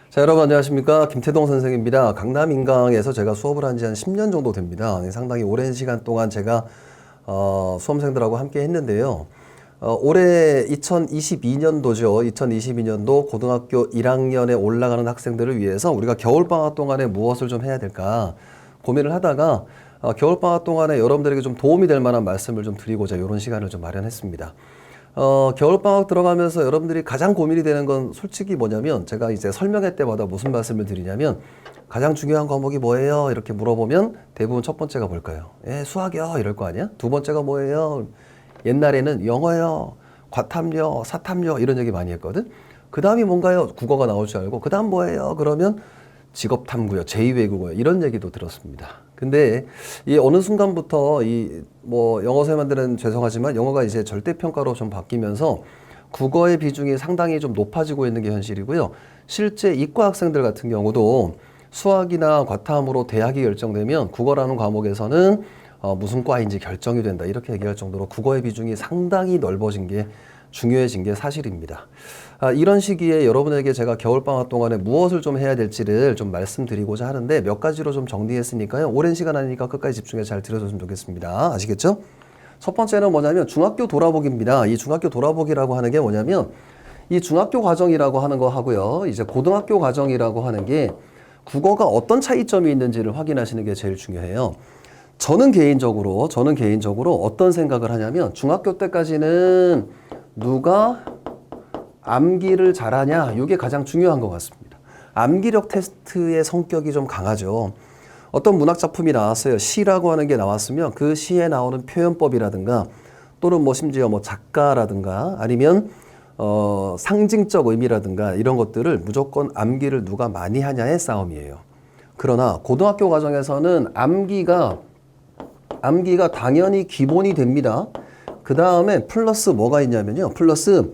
자, 여러분 안녕하십니까? 김태동 선생입니다. 강남 인강에서 제가 수업을 한 지 한 10년 정도 됩니다. 상당히 오랜 시간 동안 제가 수험생들하고 함께 했는데요. 올해 2022년도죠. 2022년도 고등학교 1학년에 올라가는 학생들을 위해서 우리가 겨울방학 동안에 무엇을 좀 해야 될까 고민을 하다가 겨울방학 동안에 여러분들에게 좀 도움이 될 만한 말씀을 좀 드리고자 이런 시간을 좀 마련했습니다. 겨울방학 들어가면서 여러분들이 가장 고민이 되는 건 솔직히 뭐냐면, 제가 이제 설명회 때마다 무슨 말씀을 드리냐면, 가장 중요한 과목이 뭐예요? 이렇게 물어보면 대부분 첫 번째가 뭘까요? 수학이요. 이럴 거 아니야? 두 번째가 뭐예요? 옛날에는 영어요, 과탐요, 사탐요 이런 얘기 많이 했거든. 그 다음이 뭔가요? 국어가 나올 줄 알고, 그 다음 뭐예요? 그러면 직업탐구요, 제2외국어요 이런 얘기도 들었습니다. 근데 이 어느 순간부터 영어 선생님들은 죄송하지만 영어가 이제 절대평가로 좀 바뀌면서 국어의 비중이 상당히 좀 높아지고 있는 게 현실이고요. 실제 이과 학생들 같은 경우도 수학이나 과탐으로 대학이 결정되면 국어라는 과목에서는 무슨 과인지 결정이 된다 이렇게 얘기할 정도로 국어의 비중이 상당히 넓어진 게 중요해진 게 사실입니다. 이런 시기에 여러분에게 제가 겨울방학 동안에 무엇을 좀 해야 될지를 좀 말씀드리고자 하는데, 몇 가지로 좀 정리했으니까요. 오랜 시간 아니니까 끝까지 집중해서 잘 들어줬으면 좋겠습니다. 아시겠죠? 첫 번째는 뭐냐면 중학교 돌아보기입니다. 이 중학교 돌아보기라고 하는 게 뭐냐면, 이 중학교 과정이라고 하는 거 하고요, 이제 고등학교 과정이라고 하는 게 국어가 어떤 차이점이 있는지를 확인하시는 게 제일 중요해요. 저는 개인적으로 어떤 생각을 하냐면, 중학교 때까지는 누가 암기를 잘하냐, 이게 가장 중요한 것 같습니다. 암기력 테스트의 성격이 좀 강하죠. 어떤 문학작품이 나왔어요. 시라고 하는 게 나왔으면 그 시에 나오는 표현법이라든가, 또는 심지어 작가라든가, 아니면 상징적 의미라든가 이런 것들을 무조건 암기를 누가 많이 하냐의 싸움이에요. 그러나 고등학교 과정에서는 암기가 당연히 기본이 됩니다. 그 다음에 플러스 뭐가 있냐면요. 플러스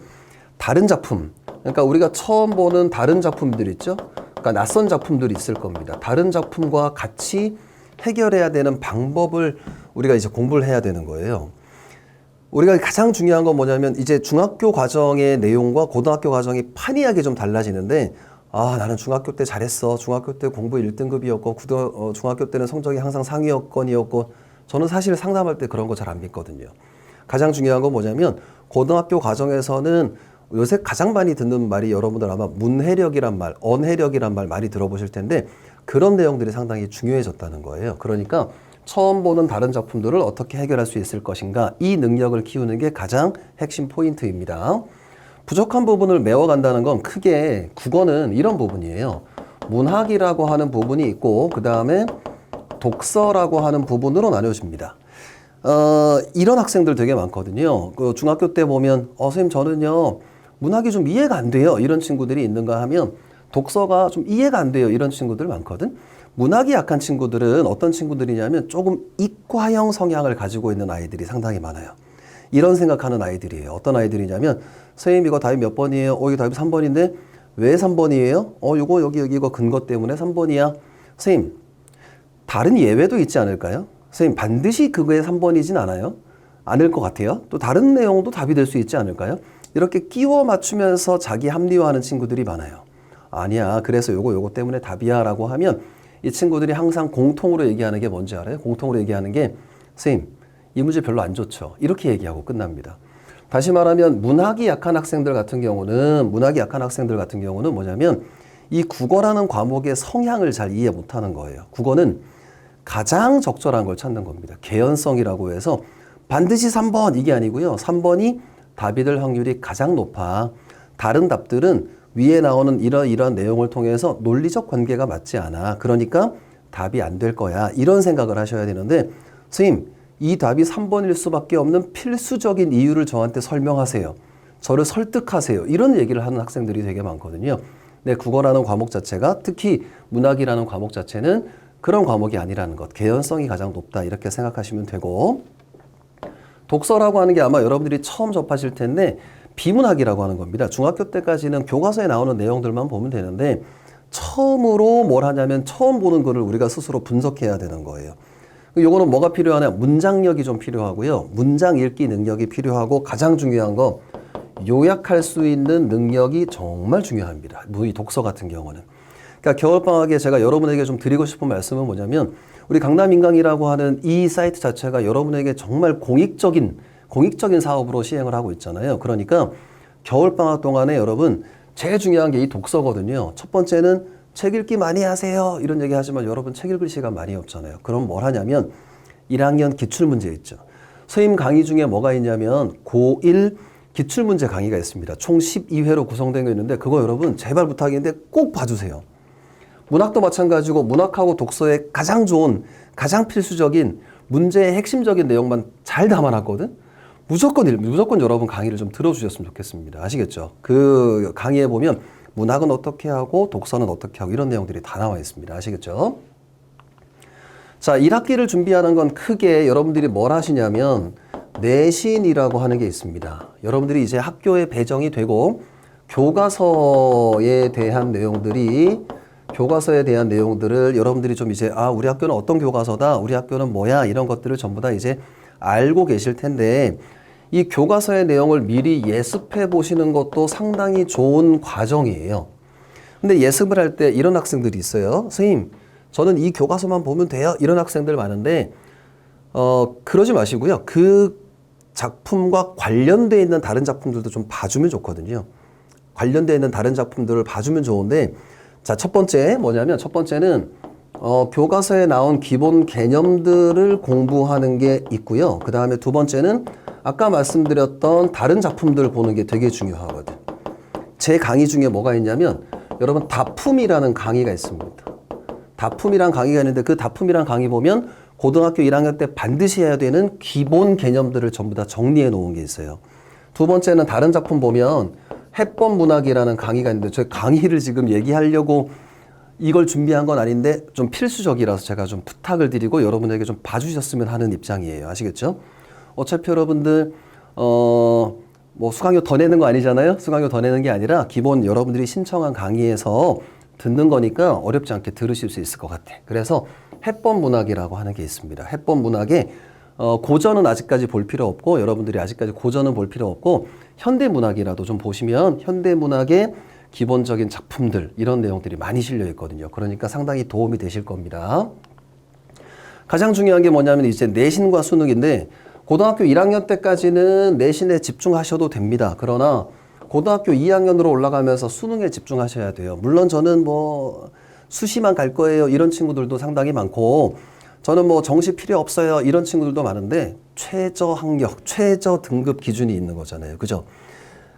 다른 작품. 그러니까 우리가 처음 보는 다른 작품들 있죠. 그러니까 낯선 작품들이 있을 겁니다. 다른 작품과 같이 해결해야 되는 방법을 우리가 이제 공부를 해야 되는 거예요. 우리가 가장 중요한 건 뭐냐면, 이제 중학교 과정의 내용과 고등학교 과정이 판이하게 좀 달라지는데, 나는 중학교 때 잘했어. 중학교 때 공부 1등급이었고, 중학교 때는 성적이 항상 상위권이었고, 저는 사실 상담할 때 그런 거 잘 안 믿거든요. 가장 중요한 건 뭐냐면, 고등학교 과정에서는 요새 가장 많이 듣는 말이, 여러분들 아마 문해력이란 말, 언해력이란 말 많이 들어보실 텐데, 그런 내용들이 상당히 중요해졌다는 거예요. 그러니까 처음 보는 다른 작품들을 어떻게 해결할 수 있을 것인가, 이 능력을 키우는 게 가장 핵심 포인트입니다. 부족한 부분을 메워간다는 건 크게 국어는 이런 부분이에요. 문학이라고 하는 부분이 있고, 그 다음에 독서라고 하는 부분으로 나뉘어집니다. 이런 학생들 되게 많거든요. 그 중학교 때 보면, 선생님 저는요, 문학이 좀 이해가 안 돼요. 이런 친구들이 있는가 하면, 독서가 좀 이해가 안 돼요. 이런 친구들 많거든. 문학이 약한 친구들은 어떤 친구들이냐면 조금 이과형 성향을 가지고 있는 아이들이 상당히 많아요. 이런 생각하는 아이들이에요. 어떤 아이들이냐면, 선생님 이거 답이 몇 번이에요? 이거 답이 3번인데 왜 3번이에요? 이거 여기 이거 근거 때문에 3번이야. 선생님, 다른 예외도 있지 않을까요? 선생님 반드시 그거에 3번이진 않아요? 않을 것 같아요. 또 다른 내용도 답이 될 수 있지 않을까요? 이렇게 끼워 맞추면서 자기 합리화하는 친구들이 많아요. 아니야, 그래서 요거 때문에 답이야 라고 하면, 이 친구들이 항상 공통으로 얘기하는 게 뭔지 알아요? 공통으로 얘기하는 게, 선생님 이 문제 별로 안 좋죠. 이렇게 얘기하고 끝납니다. 다시 말하면 문학이 약한 학생들 같은 경우는 뭐냐면, 이 국어라는 과목의 성향을 잘 이해 못하는 거예요. 국어는 가장 적절한 걸 찾는 겁니다. 개연성이라고 해서 반드시 3번 이게 아니고요. 3번이 답이 될 확률이 가장 높아. 다른 답들은 위에 나오는 이런 내용을 통해서 논리적 관계가 맞지 않아. 그러니까 답이 안 될 거야. 이런 생각을 하셔야 되는데, 선생님 이 답이 3번일 수밖에 없는 필수적인 이유를 저한테 설명하세요. 저를 설득하세요. 이런 얘기를 하는 학생들이 되게 많거든요. 근데 국어라는 과목 자체가, 특히 문학이라는 과목 자체는 그런 과목이 아니라는 것. 개연성이 가장 높다 이렇게 생각하시면 되고, 독서라고 하는 게 아마 여러분들이 처음 접하실 텐데 비문학이라고 하는 겁니다. 중학교 때까지는 교과서에 나오는 내용들만 보면 되는데, 처음으로 뭘 하냐면 처음 보는 거를 우리가 스스로 분석해야 되는 거예요. 요거는 뭐가 필요하냐? 문장력이 좀 필요하고요. 문장 읽기 능력이 필요하고 가장 중요한 거 요약할 수 있는 능력이 정말 중요합니다. 이 독서 같은 경우는. 그러니까 겨울방학에 제가 여러분에게 좀 드리고 싶은 말씀은 뭐냐면 우리 강남인강이라고 하는 이 사이트 자체가 여러분에게 정말 공익적인 사업으로 시행을 하고 있잖아요. 그러니까 겨울방학 동안에 여러분 제일 중요한 게 이 독서거든요. 첫 번째는 책 읽기 많이 하세요. 이런 얘기 하지만 여러분 책 읽을 시간 많이 없잖아요. 그럼 뭘 하냐면 1학년 기출문제 있죠. 선생님 강의 중에 뭐가 있냐면 고1 기출문제 강의가 있습니다. 총 12회로 구성된 게 있는데 그거 여러분 제발 부탁인데 꼭 봐주세요. 문학도 마찬가지고 문학하고 독서에 가장 좋은 가장 필수적인 문제의 핵심적인 내용만 잘 담아놨거든. 무조건 여러분 강의를 좀 들어주셨으면 좋겠습니다. 아시겠죠? 그 강의에 보면 문학은 어떻게 하고 독서는 어떻게 하고 이런 내용들이 다 나와 있습니다. 아시겠죠? 자, 1학기를 준비하는 건 크게 여러분들이 뭘 하시냐면 내신이라고 하는 게 있습니다. 여러분들이 이제 학교에 배정이 되고 교과서에 대한 내용들을 여러분들이 좀 이제 우리 학교는 어떤 교과서다, 우리 학교는 뭐야 이런 것들을 전부 다 이제 알고 계실 텐데 이 교과서의 내용을 미리 예습해 보시는 것도 상당히 좋은 과정이에요. 근데 예습을 할 때 이런 학생들이 있어요. 선생님, 저는 이 교과서만 보면 돼요. 이런 학생들 많은데 그러지 마시고요. 그 작품과 관련되어 있는 다른 작품들도 좀 봐주면 좋거든요. 관련되어 있는 다른 작품들을 봐주면 좋은데 자, 첫 번째는 교과서에 나온 기본 개념들을 공부하는 게 있고요. 그 다음에 두 번째는 아까 말씀드렸던 다른 작품들을 보는 게 되게 중요하거든. 제 강의 중에 뭐가 있냐면 여러분 다품이라는 강의가 있습니다. 다품이란 강의가 있는데 그 다품이란 강의 보면 고등학교 1학년 때 반드시 해야 되는 기본 개념들을 전부 다 정리해 놓은 게 있어요. 두 번째는 다른 작품 보면 해법 문학이라는 강의가 있는데 저 강의를 지금 얘기하려고 이걸 준비한 건 아닌데 좀 필수적이라서 제가 좀 부탁을 드리고 여러분에게 좀 봐주셨으면 하는 입장이에요. 아시겠죠? 어차피 여러분들 뭐 수강료 더 내는 거 아니잖아요. 수강료 더 내는 게 아니라 기본 여러분들이 신청한 강의에서 듣는 거니까 어렵지 않게 들으실 수 있을 것 같아. 그래서 해법 문학이라고 하는 게 있습니다. 해법 문학에 고전은 아직까지 볼 필요 없고 여러분들이 아직까지 고전은 볼 필요 없고 현대문학이라도 좀 보시면 현대문학의 기본적인 작품들 이런 내용들이 많이 실려 있거든요. 그러니까 상당히 도움이 되실 겁니다. 가장 중요한 게 뭐냐면 이제 내신과 수능인데 고등학교 1학년 때까지는 내신에 집중하셔도 됩니다. 그러나 고등학교 2학년으로 올라가면서 수능에 집중하셔야 돼요. 물론 저는 뭐 수시만 갈 거예요. 이런 친구들도 상당히 많고 저는 뭐 정시 필요 없어요. 이런 친구들도 많은데 최저 학력, 최저 등급 기준이 있는 거잖아요. 그죠?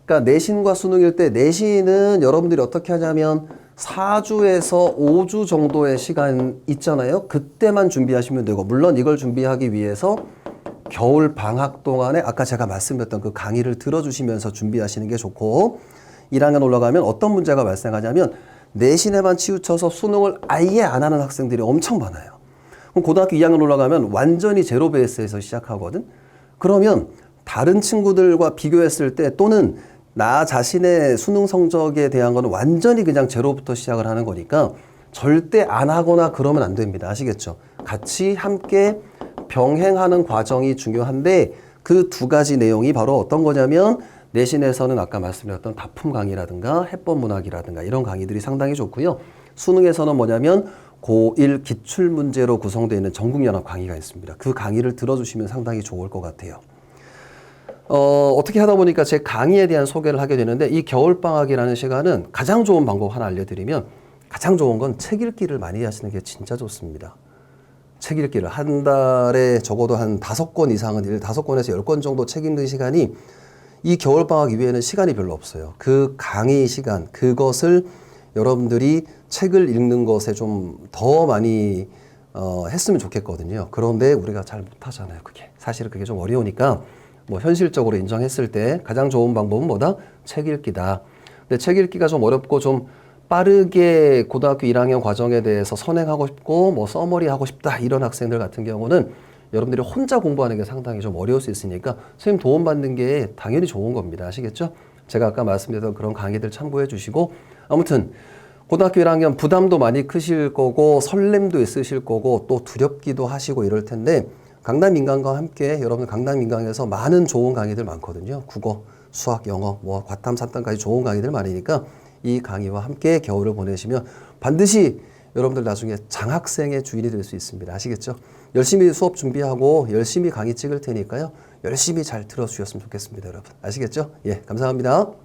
그러니까 내신과 수능일 때 내신은 여러분들이 어떻게 하냐면 4주에서 5주 정도의 시간 있잖아요. 그때만 준비하시면 되고 물론 이걸 준비하기 위해서 겨울 방학 동안에 아까 제가 말씀드렸던 그 강의를 들어주시면서 준비하시는 게 좋고 1학년 올라가면 어떤 문제가 발생하냐면 내신에만 치우쳐서 수능을 아예 안 하는 학생들이 엄청 많아요. 그럼 고등학교 2학년 올라가면 완전히 제로 베이스에서 시작하거든. 그러면 다른 친구들과 비교했을 때 또는 나 자신의 수능 성적에 대한 거는 완전히 그냥 제로부터 시작을 하는 거니까 절대 안 하거나 그러면 안 됩니다. 아시겠죠? 같이 함께 병행하는 과정이 중요한데 그 두 가지 내용이 바로 어떤 거냐면 내신에서는 아까 말씀드렸던 다품 강의라든가 해법 문학이라든가 이런 강의들이 상당히 좋고요. 수능에서는 뭐냐면 고1 기출문제로 구성되어 있는 전국연합 강의가 있습니다. 그 강의를 들어주시면 상당히 좋을 것 같아요. 어떻게 하다 보니까 제 강의에 대한 소개를 하게 되는데 이 겨울방학이라는 시간은 가장 좋은 방법 하나 알려드리면 가장 좋은 건 책 읽기를 많이 하시는 게 진짜 좋습니다. 책 읽기를 한 달에 적어도 한 5권 이상은 5권에서 10권 정도 책 읽는 시간이 이 겨울방학 이외에는 시간이 별로 없어요. 그 강의 시간 그것을 여러분들이 책을 읽는 것에 좀 더 많이 했으면 좋겠거든요. 그런데 우리가 잘 못하잖아요. 그게 사실은 그게 좀 어려우니까 뭐 현실적으로 인정했을 때 가장 좋은 방법은 뭐다? 책 읽기다. 근데 책 읽기가 좀 어렵고 좀 빠르게 고등학교 1학년 과정에 대해서 선행하고 싶고 뭐 써머리 하고 싶다 이런 학생들 같은 경우는 여러분들이 혼자 공부하는 게 상당히 좀 어려울 수 있으니까 선생님 도움받는 게 당연히 좋은 겁니다. 아시겠죠? 제가 아까 말씀드렸던 그런 강의들 참고해 주시고 아무튼 고등학교 1학년 부담도 많이 크실 거고 설렘도 있으실 거고 또 두렵기도 하시고 이럴 텐데 강남 인강과 함께 여러분 강남 인강에서 많은 좋은 강의들 많거든요. 국어, 수학, 영어, 뭐 과탐, 사탐까지 좋은 강의들 많으니까 이 강의와 함께 겨울을 보내시면 반드시 여러분들 나중에 장학생의 주인이 될 수 있습니다. 아시겠죠? 열심히 수업 준비하고 열심히 강의 찍을 테니까요. 열심히 잘 들어주셨으면 좋겠습니다, 여러분. 아시겠죠? 예, 감사합니다.